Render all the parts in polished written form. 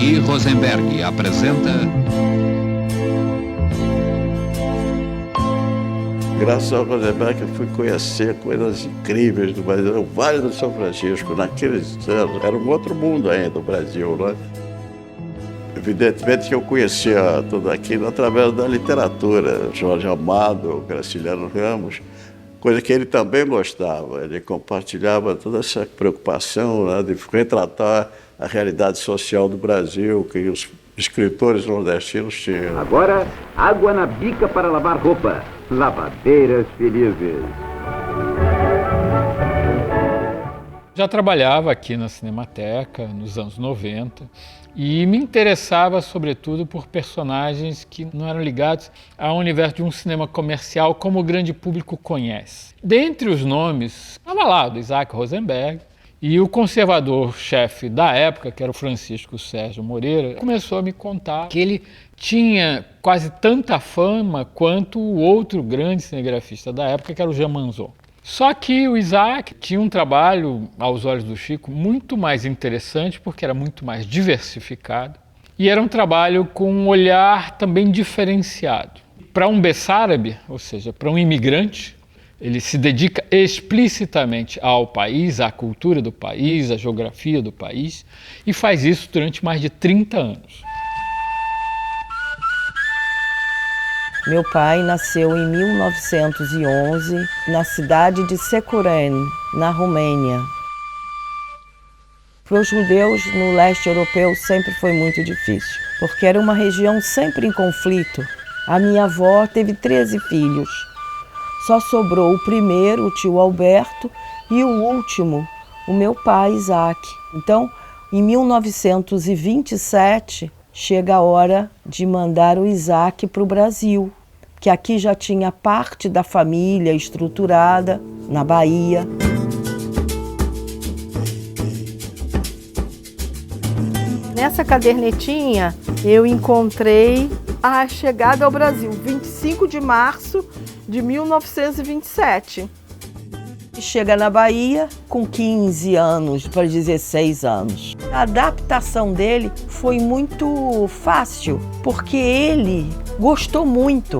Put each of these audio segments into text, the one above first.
Jair Rosenberg apresenta... Graças ao Rosenberg eu fui conhecer coisas incríveis do Brasil. O Vale do São Francisco, naqueles anos, era um outro mundo ainda, o Brasil, né? Evidentemente que eu conhecia tudo aquilo através da literatura. Jorge Amado, Graciliano Ramos, coisa que ele também gostava. Ele compartilhava toda essa preocupação, né, de retratar a realidade social do Brasil, que os escritores nordestinos tinham. Agora, água na bica para lavar roupa. Lavadeiras felizes. Já trabalhava aqui na Cinemateca nos anos 90 e me interessava sobretudo por personagens que não eram ligados ao universo de um cinema comercial como o grande público conhece. Dentre os nomes, estava lá o Isaac Rosenberg, e o conservador-chefe da época, que era o Francisco Sérgio Moreira, começou a me contar que ele tinha quase tanta fama quanto o outro grande cinegrafista da época, que era o Jean Manzot. Só que o Isaac tinha um trabalho, aos olhos do Chico, muito mais interessante, porque era muito mais diversificado, e era um trabalho com um olhar também diferenciado. Para um beçárabe, ou seja, para um imigrante, ele se dedica explicitamente ao país, à cultura do país, à geografia do país, e faz isso durante mais de 30 anos. Meu pai nasceu em 1911 na cidade de Securen, na Romênia. Para os judeus no leste europeu sempre foi muito difícil, porque era uma região sempre em conflito. A minha avó teve 13 filhos. Só sobrou o primeiro, o tio Alberto, e o último, o meu pai, Isaac. Então, em 1927, chega a hora de mandar o Isaac para o Brasil, que aqui já tinha parte da família estruturada, na Bahia. Nessa cadernetinha, eu encontrei a chegada ao Brasil, 25 de março de 1927. Chega na Bahia com 15 anos para 16 anos. A adaptação dele foi muito fácil, porque ele gostou muito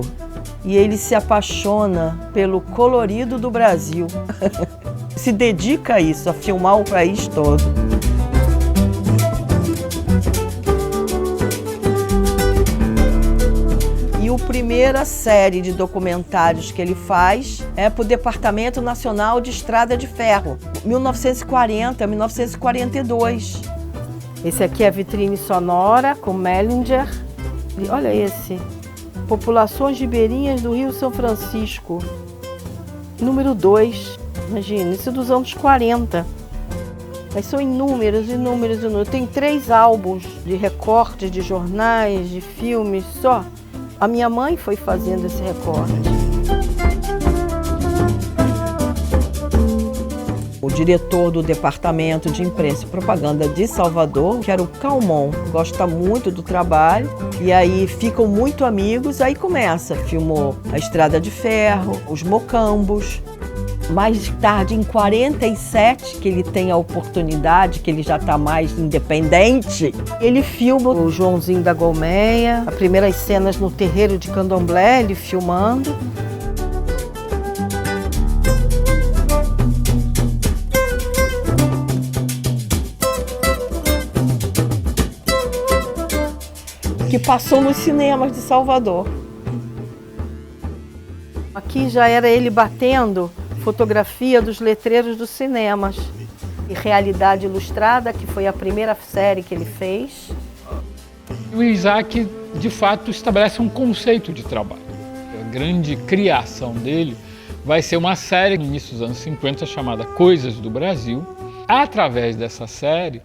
e ele se apaixona pelo colorido do Brasil. Se dedica a isso, a filmar o país todo. A primeira série de documentários que ele faz é para o Departamento Nacional de Estrada de Ferro, 1940 a 1942. Esse aqui é a vitrine sonora com Mellinger. E olha esse, Populações Ribeirinhas do Rio São Francisco, número 2. Imagina, isso é dos anos 40. Mas são inúmeros. Tem 3 álbuns de recortes de jornais, de filmes só. A minha mãe foi fazendo esse recorte. O diretor do Departamento de Imprensa e Propaganda de Salvador, que era o Calmon, gosta muito do trabalho e aí ficam muito amigos. Aí começa, filmou a Estrada de Ferro, os Mocambos. Mais tarde, em 47, que ele tem a oportunidade, que ele já está mais independente, ele filma o Joãozinho da Golmeia, as primeiras cenas no terreiro de Candomblé, ele filmando. Que passou nos cinemas de Salvador. Aqui já era ele batendo fotografia dos letreiros dos cinemas. E Realidade Ilustrada, que foi a primeira série que ele fez. O Isaac, de fato, estabelece um conceito de trabalho. A grande criação dele vai ser uma série no início dos anos 50 chamada Coisas do Brasil. Através dessa série,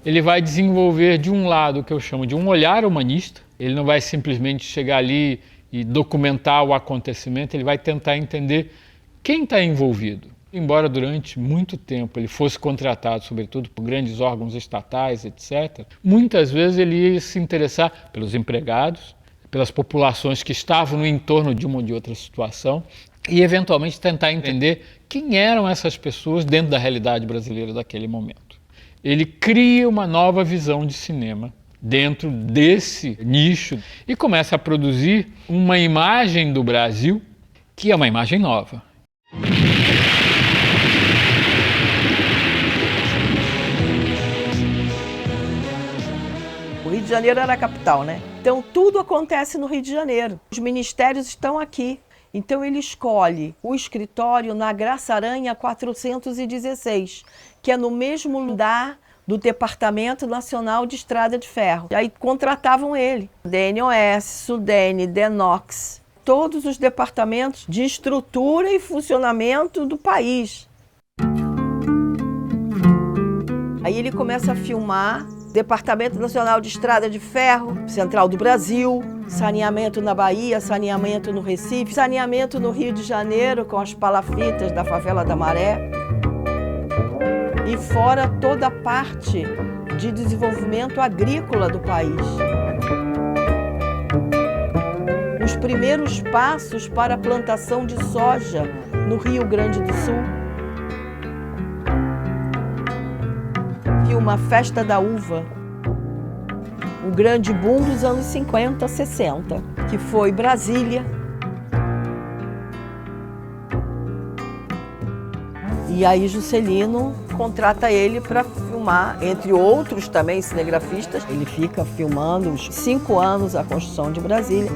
ele vai desenvolver, de um lado, o que eu chamo de um olhar humanista. Ele não vai simplesmente chegar ali e documentar o acontecimento, ele vai tentar entender quem está envolvido. Embora durante muito tempo ele fosse contratado, sobretudo por grandes órgãos estatais, etc., muitas vezes ele ia se interessar pelos empregados, pelas populações que estavam no entorno de uma ou de outra situação e, eventualmente, tentar entender quem eram essas pessoas dentro da realidade brasileira daquele momento. Ele cria uma nova visão de cinema dentro desse nicho e começa a produzir uma imagem do Brasil que é uma imagem nova. O Rio de Janeiro era a capital, né? Então tudo acontece no Rio de Janeiro. Os ministérios estão aqui. Então ele escolhe o escritório na Graça Aranha 416, que é no mesmo lugar do Departamento Nacional de Estrada de Ferro. E aí contratavam ele. DNOS, Sudene, Denox, todos os departamentos de estrutura e funcionamento do país. Aí ele começa a filmar Departamento Nacional de Estrada de Ferro, Central do Brasil, saneamento na Bahia, saneamento no Recife, saneamento no Rio de Janeiro com as palafitas da Favela da Maré. E fora toda a parte de desenvolvimento agrícola do país. Os primeiros passos para a plantação de soja no Rio Grande do Sul. Uma festa da uva, o grande boom dos anos 50, 60, que foi Brasília. E aí Juscelino contrata ele para filmar, entre outros também cinegrafistas. Ele fica filmando os 5 anos a construção de Brasília.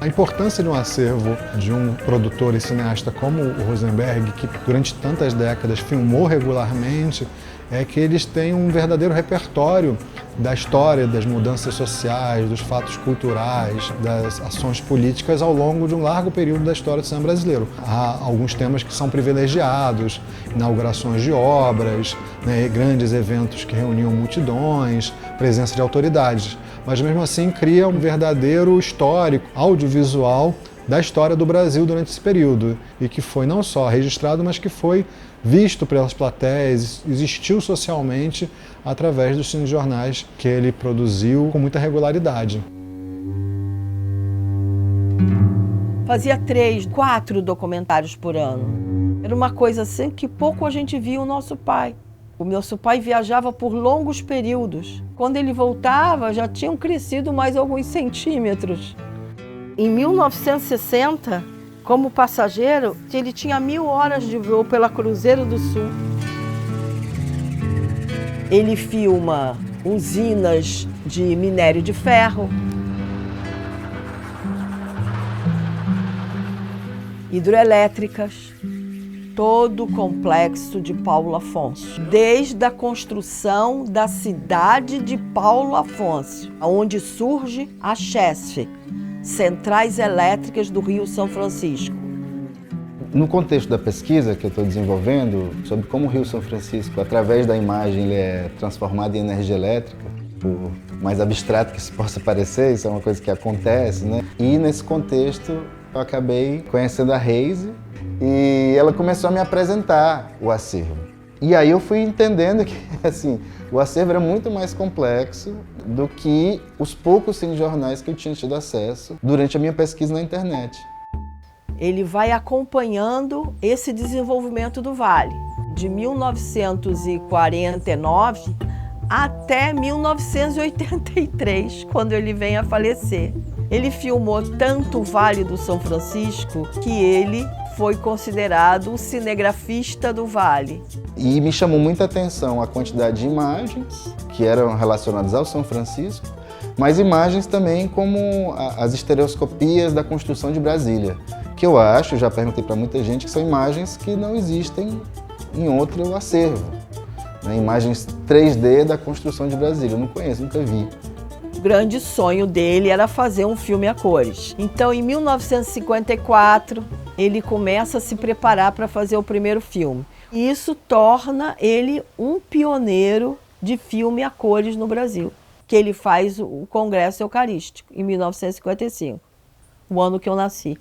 A importância de um acervo de um produtor e cineasta como o Rosenberg, que durante tantas décadas filmou regularmente, é que eles têm um verdadeiro repertório da história, das mudanças sociais, dos fatos culturais, das ações políticas ao longo de um largo período da história do cinema brasileiro. Há alguns temas que são privilegiados, inaugurações de obras, né, grandes eventos que reuniam multidões, presença de autoridades. Mas mesmo assim cria um verdadeiro histórico audiovisual da história do Brasil durante esse período e que foi não só registrado, mas que foi visto pelas plateias, existiu socialmente através dos cinejornais que ele produziu com muita regularidade. Fazia 3, 4 documentários por ano. Era uma coisa assim que pouco a gente via o nosso pai. O nosso pai viajava por longos períodos. Quando ele voltava, já tinham crescido mais alguns centímetros. Em 1960, como passageiro, ele tinha 1000 horas de voo pela Cruzeiro do Sul. Ele filma usinas de minério de ferro, hidrelétricas, todo o complexo de Paulo Afonso, desde a construção da cidade de Paulo Afonso, onde surge a CHESF, Centrais Elétricas do Rio São Francisco. No contexto da pesquisa que eu estou desenvolvendo, sobre como o Rio São Francisco, através da imagem, ele é transformado em energia elétrica, por mais abstrato que isso possa parecer, isso é uma coisa que acontece, né? E nesse contexto eu acabei conhecendo a Reise e ela começou a me apresentar o acervo. E aí eu fui entendendo que assim, o acervo era muito mais complexo do que os poucos cinejornais que eu tinha tido acesso durante a minha pesquisa na internet. Ele vai acompanhando esse desenvolvimento do Vale, de 1949 até 1983, quando ele vem a falecer. Ele filmou tanto o Vale do São Francisco que ele foi considerado o cinegrafista do Vale. E me chamou muita atenção a quantidade de imagens que eram relacionadas ao São Francisco, mas imagens também como as estereoscopias da construção de Brasília, que eu acho, já perguntei para muita gente, que são imagens que não existem em outro acervo. Né? Imagens 3D da construção de Brasília, eu não conheço, nunca vi. O grande sonho dele era fazer um filme a cores. Então, em 1954, ele começa a se preparar para fazer o primeiro filme. E isso torna ele um pioneiro de filme a cores no Brasil, que ele faz o Congresso Eucarístico, em 1955, o ano que eu nasci.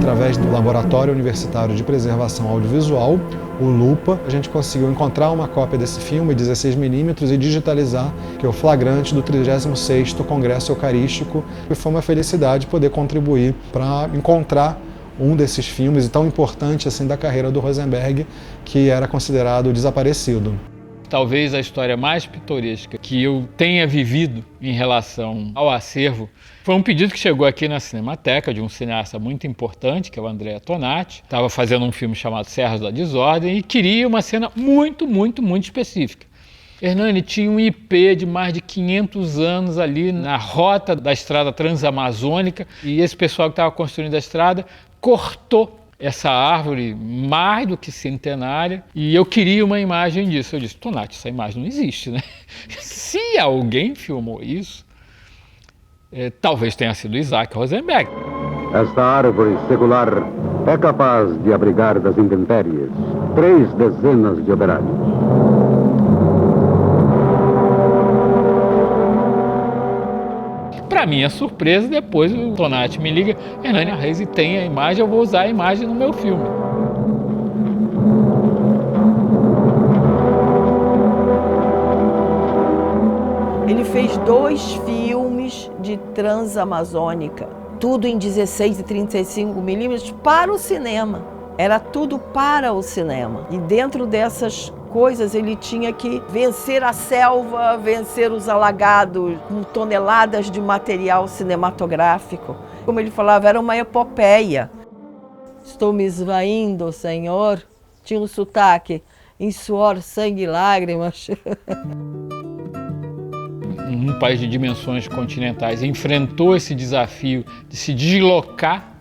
Através do Laboratório Universitário de Preservação Audiovisual, o LUPA, a gente conseguiu encontrar uma cópia desse filme, 16mm, e digitalizar, que é o flagrante do 36º Congresso Eucarístico. E foi uma felicidade poder contribuir para encontrar um desses filmes tão importante assim da carreira do Rosenberg, que era considerado desaparecido. Talvez a história mais pitoresca que eu tenha vivido em relação ao acervo foi um pedido que chegou aqui na Cinemateca de um cineasta muito importante, que é o Andrea Tonati. Estava fazendo um filme chamado Serras da Desordem e queria uma cena muito específica. Hernani tinha um IP de mais de 500 anos ali na rota da estrada transamazônica e esse pessoal que estava construindo a estrada cortou essa árvore mais do que centenária e eu queria uma imagem disso. Eu disse, Tonati, essa imagem não existe, né? Se alguém filmou isso, talvez tenha sido Isaac Rosenberg. Esta árvore secular é capaz de abrigar das intempéries 3 dezenas de operários. Para minha surpresa, depois o Tonati me liga, Hernani Arrese tem a imagem, eu vou usar a imagem no meu filme. Ele fez 2 filmes de Transamazônica, tudo em 16 e 35mm para o cinema. Era tudo para o cinema. E dentro dessas coisas ele tinha que vencer a selva, vencer os alagados, com toneladas de material cinematográfico. Como ele falava, era uma epopeia. Estou me esvaindo, Senhor. Tinha um sotaque, em suor, sangue e lágrimas. Um país de dimensões continentais enfrentou esse desafio de se deslocar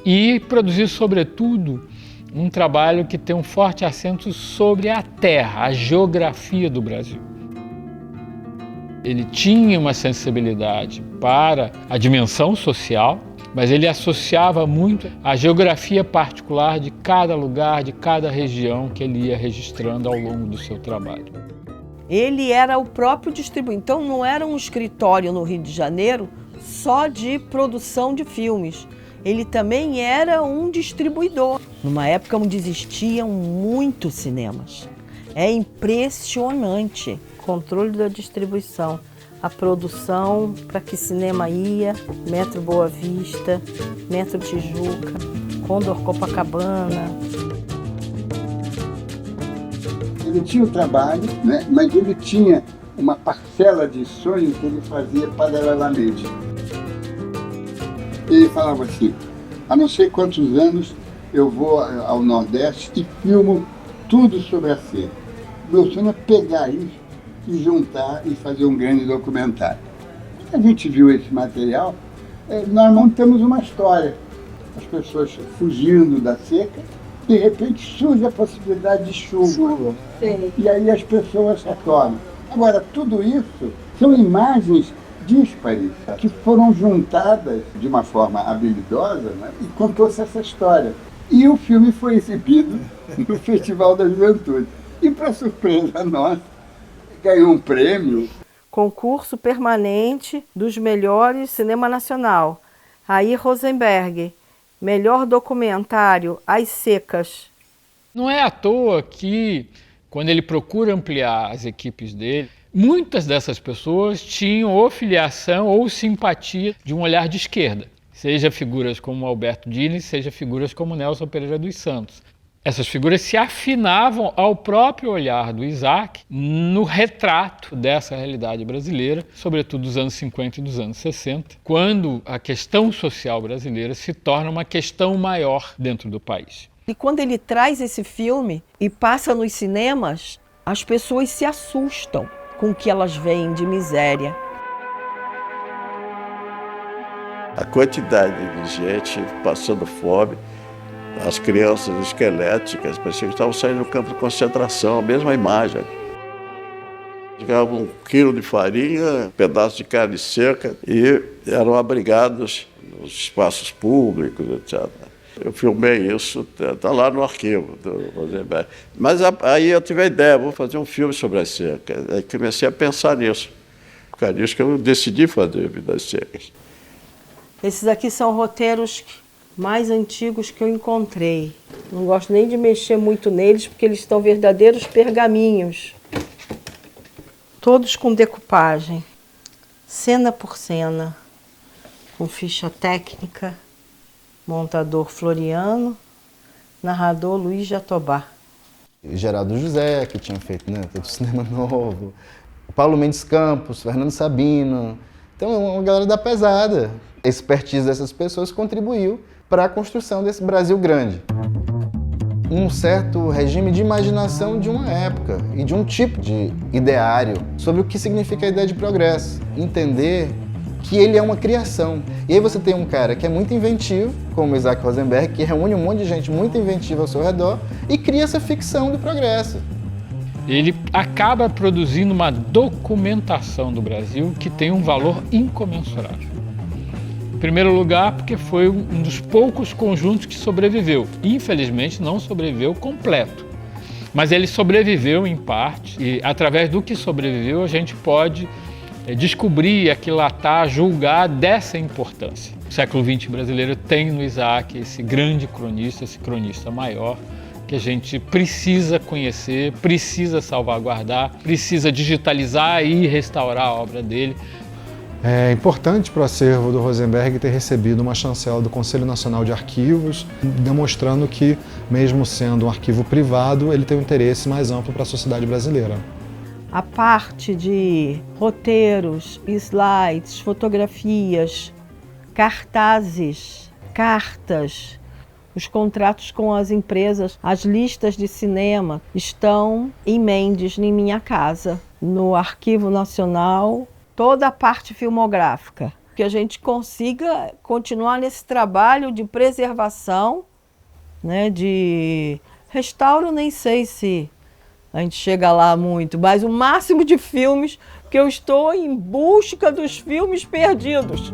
e produzir, sobretudo, um trabalho que tem um forte acento sobre a terra, a geografia do Brasil. Ele tinha uma sensibilidade para a dimensão social, mas ele associava muito a geografia particular de cada lugar, de cada região que ele ia registrando ao longo do seu trabalho. Ele era o próprio distribuidor, então não era um escritório no Rio de Janeiro só de produção de filmes. Ele também era um distribuidor, numa época onde existiam muitos cinemas. É impressionante o controle da distribuição, a produção, para que cinema ia, Metro Boa Vista, Metro Tijuca, Condor Copacabana. Ele tinha o trabalho, né? Mas ele tinha uma parcela de sonho que ele fazia paralelamente. Ele falava assim, há não sei quantos anos eu vou ao Nordeste e filmo tudo sobre a seca. Meu sonho é pegar isso e juntar e fazer um grande documentário. Quando a gente viu esse material, nós montamos uma história. As pessoas fugindo da seca, de repente surge a possibilidade de chuva. E aí as pessoas retornam. Agora, tudo isso são imagens díspares, que foram juntadas de uma forma habilidosa, né? E contou-se essa história. E o filme foi exibido no Festival da Juventude. E, para surpresa nossa, ganhou um prêmio. Concurso permanente dos melhores cinema nacional. Aí Rosenberg, melhor documentário, As Secas. Não é à toa que, quando ele procura ampliar as equipes dele, muitas dessas pessoas tinham ou filiação ou simpatia de um olhar de esquerda, seja figuras como Alberto Dines, seja figuras como Nelson Pereira dos Santos. Essas figuras se afinavam ao próprio olhar do Isaac no retrato dessa realidade brasileira, sobretudo dos anos 50 e dos anos 60, quando a questão social brasileira se torna uma questão maior dentro do país. E quando ele traz esse filme e passa nos cinemas, as pessoas se assustam com o que elas veem de miséria. A quantidade de gente passando fome, as crianças esqueléticas, parecia que estavam saindo do campo de concentração, a mesma imagem. Chegavam 1 quilo de farinha, um pedaço de carne seca e eram abrigados nos espaços públicos, etc. Eu filmei isso, está lá no arquivo do Rosenberg. Mas aí eu tive a ideia, vou fazer um filme sobre as secas. Aí comecei a pensar nisso. Por causa disso que eu decidi fazer Vidas Secas. Esses aqui são roteiros mais antigos que eu encontrei. Não gosto nem de mexer muito neles, porque eles estão verdadeiros pergaminhos. Todos com decupagem, cena por cena, com ficha técnica, montador Floriano, narrador Luiz Jatobá. Geraldo José, que tinha feito, né, todo o Cinema Novo, Paulo Mendes Campos, Fernando Sabino. Então, é uma galera da pesada. A expertise dessas pessoas contribuiu para a construção desse Brasil grande. Um certo regime de imaginação de uma época e de um tipo de ideário sobre o que significa a ideia de progresso. Entender que ele é uma criação. E aí você tem um cara que é muito inventivo, como Isaac Rosenberg, que reúne um monte de gente muito inventiva ao seu redor e cria essa ficção do progresso. Ele acaba produzindo uma documentação do Brasil que tem um valor incomensurável. Em primeiro lugar, porque foi um dos poucos conjuntos que sobreviveu. Infelizmente, não sobreviveu completo. Mas ele sobreviveu em parte, e através do que sobreviveu, a gente pode descobrir, aquilatar, julgar dessa importância. O século XX brasileiro tem no Isaac esse grande cronista, esse cronista maior, que a gente precisa conhecer, precisa salvaguardar, precisa digitalizar e restaurar a obra dele. É importante para o acervo do Rosenberg ter recebido uma chancela do Conselho Nacional de Arquivos, demonstrando que, mesmo sendo um arquivo privado, ele tem um interesse mais amplo para a sociedade brasileira. A parte de roteiros, slides, fotografias, cartazes, cartas, os contratos com as empresas, as listas de cinema estão em Mendes, em minha casa, no Arquivo Nacional, toda a parte filmográfica. Que a gente consiga continuar nesse trabalho de preservação, né, de restauro, nem sei se a gente chega lá muito, mas o máximo de filmes, porque eu estou em busca dos filmes perdidos.